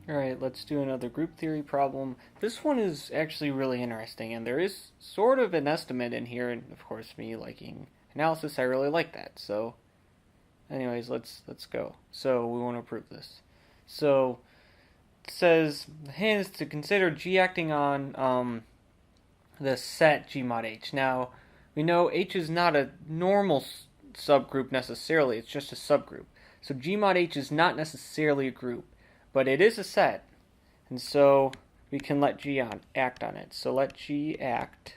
Alright, let's do another group theory problem. This one is actually really interesting, and there is sort of an estimate in here, and of course me liking analysis, I really like that. So anyways, let's go. So we want to prove this. So it says the hint is to consider G acting on the set G mod H. Now, we know H is not a normal subgroup necessarily, it's just a subgroup. So G mod H is not necessarily a group, but it is a set. And so we can let G act on it. So let G act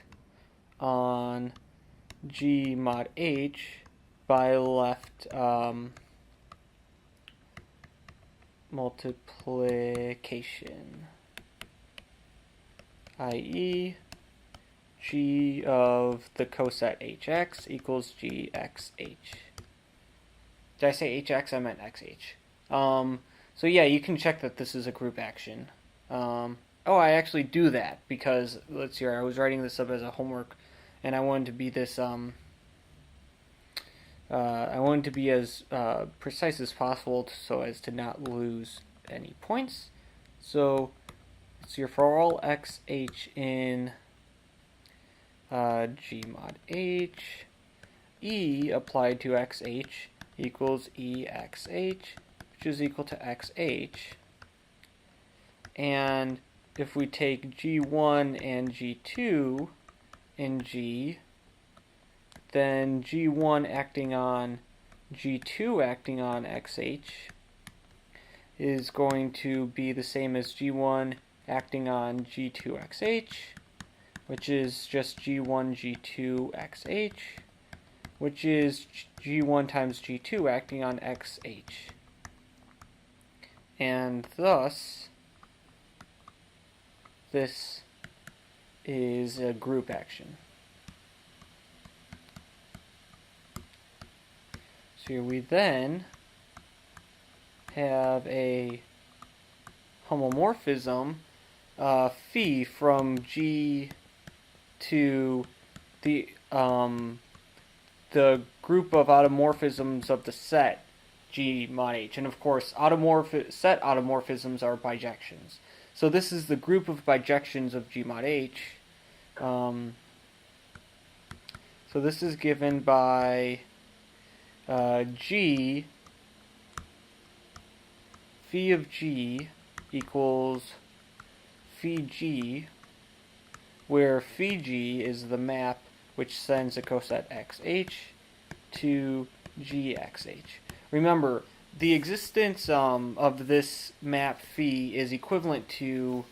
on G mod H by left multiplication, i.e. G of the coset hx equals gxh. Did I say hx? I meant xh. So yeah, you can check that this is a group action. Oh, I actually do that because, let's see here, I was writing this up as a homework, and I wanted to be this, I wanted to be as precise as possible so as to not lose any points. So, let's see here, for all xh in G mod H, E applied to xh equals exh, which is equal to xh. And if we take G1 and G2 in G, then G1 acting on G2 acting on xh is going to be the same as G1 acting on G2xh, which is just G1 G2xh, which is G1 times G2 acting on xh. And thus, this is a group action. So here we then have a homomorphism phi from G to the group of automorphisms of the set G mod H. And of course, set automorphisms are bijections. So this is the group of bijections of G mod H. So this is given by G, phi of G equals phi G, where phi G is the map which sends a coset xh to gxh. Remember, the existence of this map phi is equivalent to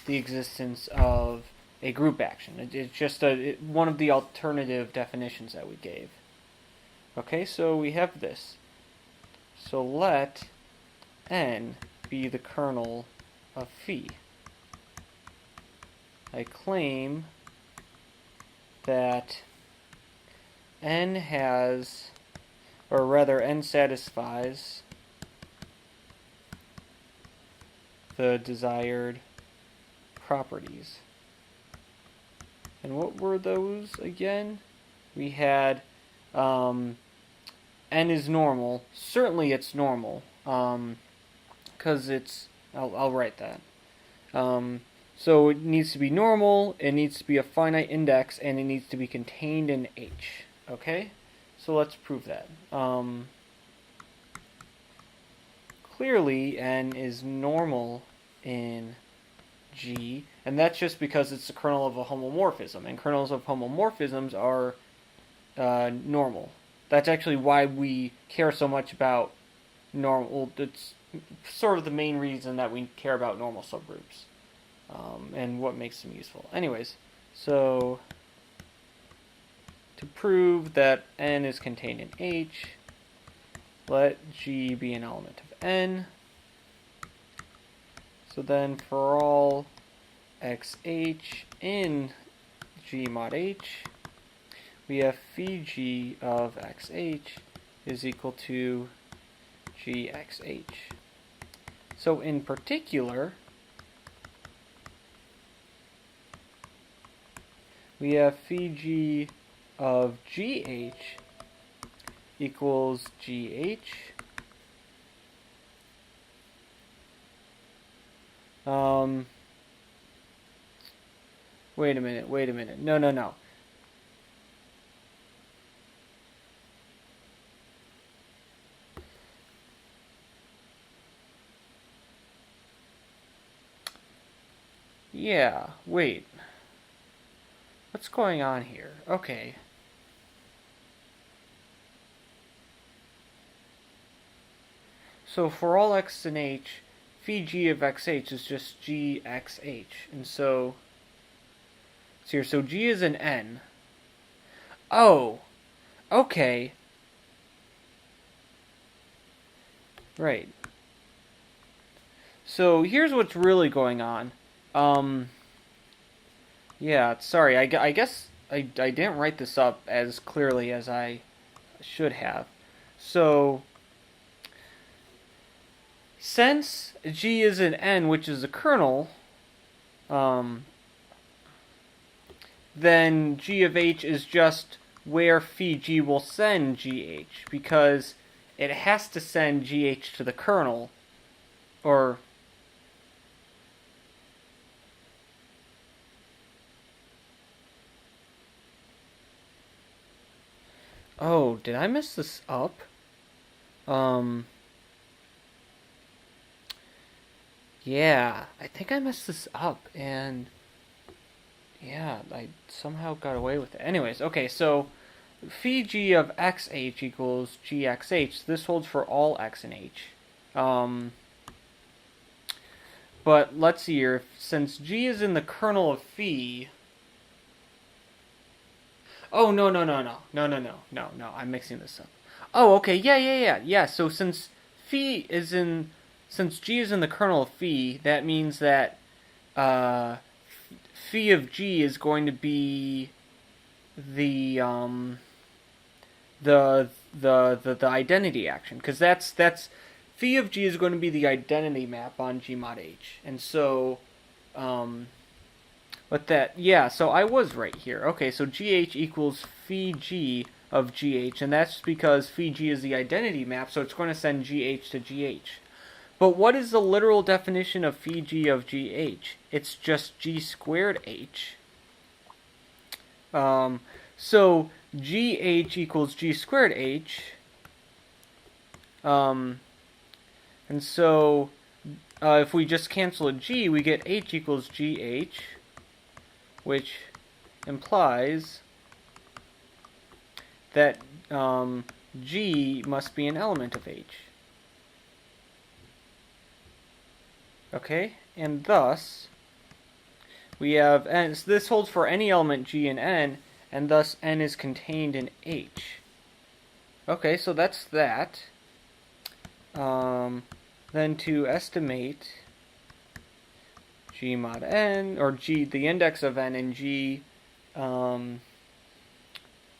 the existence of a group action. It's just one of the alternative definitions that we gave. Okay, so we have this. So let n be the kernel of phi. I claim that n has, or rather n satisfies the desired properties. And what were those again? We had n is normal. Certainly it's normal, because it's, I'll write that. So it needs to be normal, it needs to be a finite index, and it needs to be contained in H. Okay? So let's prove that. Clearly, n is normal in G, and that's just because it's the kernel of a homomorphism, and kernels of homomorphisms are normal. That's actually why we care so much about normal. It's sort of the main reason that we care about normal subgroups, and what makes them useful. Anyways, so to prove that n is contained in H, let G be an element of n. So then for all xh in G mod H, we have phi G of xh is equal to gxh. So in particular, we have phi G of gh equals gh, Um, wait a minute. No. Yeah, wait. What's going on here? Okay. So for all x in h, phi g of xh is just gxh. And so g is an n. Oh, okay. Right. So here's what's really going on. Yeah, sorry, I guess I didn't write this up as clearly as I should have. So, since g is an n, which is a kernel, um, then g of h is just where phi g will send gh, because it has to send gh to the kernel, or... Oh, did I mess this up? Yeah, I think I messed this up, and yeah, I somehow got away with it. Anyways, okay, so phi g of xh equals gxh. This holds for all x and h. But let's see here. Since g is in the kernel of phi... Oh, no, I'm mixing this up. Oh, okay, yeah. So since g is in the kernel of phi, that means that phi of g is going to be the identity action, because that's phi of g is going to be the identity map on g mod h, and so so I was right here. Okay, so gh equals phi g of gh, and that's because phi g is the identity map, so it's going to send gh to gh. But what is the literal definition of phi g of gh? It's just g squared h. So gh equals g squared h. And so if we just cancel a g, we get h equals gh, which implies that g must be an element of h. Okay, and thus we have n. So this holds for any element g in n, and thus n is contained in h. Okay, so that's that. Then to estimate g mod n, or g, the index of n in g,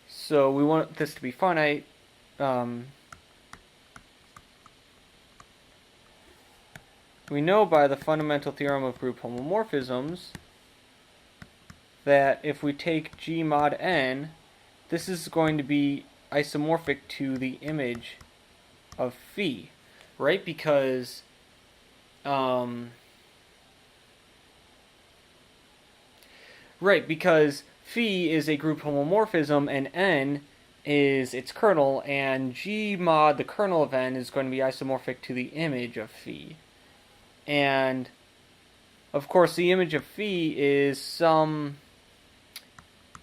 so we want this to be finite. We know by the fundamental theorem of group homomorphisms that if we take g mod n, this is going to be isomorphic to the image of phi, right? Because phi is a group homomorphism and n is its kernel, and g mod the kernel of n is going to be isomorphic to the image of phi. And of course the image of phi is some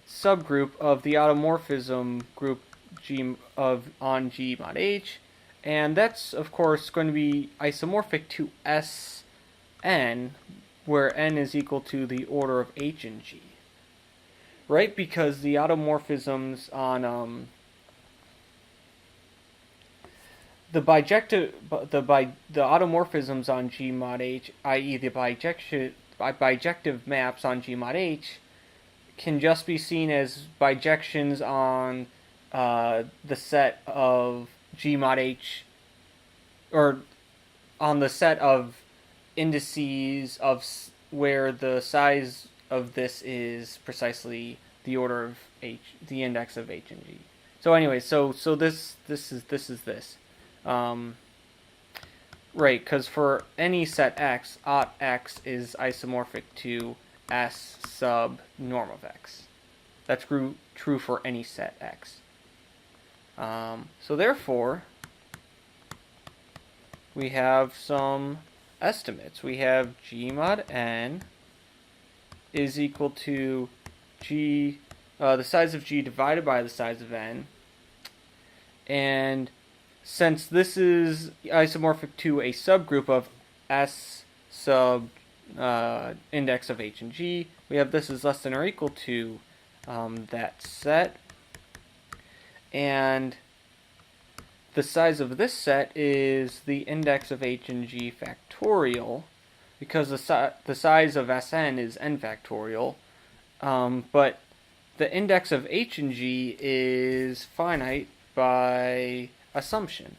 subgroup of the automorphism group g on g mod h, and that's of course going to be isomorphic to Sn, where n is equal to the order of h in g, right? Because the automorphisms on the automorphisms on g mod h, i.e. the bijective maps on g mod h, can just be seen as bijections on the set of g mod h, or on the set of indices of where the size of this is precisely the order of h, the index of h and g. So anyway, so this is this. Right, because for any set x, ot x is isomorphic to S sub norm of x. That's true for any set x. So therefore, we have some estimates. We have g mod n is equal to g, the size of g divided by the size of n. And since this is isomorphic to a subgroup of S sub index of h and g, we have this is less than or equal to that set. And the size of this set is the index of h and g factorial, because the size of Sn is n factorial, but the index of h and g is finite by assumption.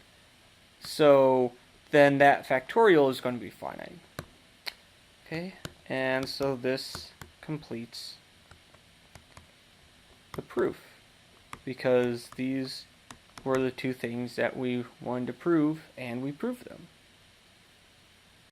So then that factorial is going to be finite. Okay, and so this completes the proof, because these were the two things that we wanted to prove, and we proved them.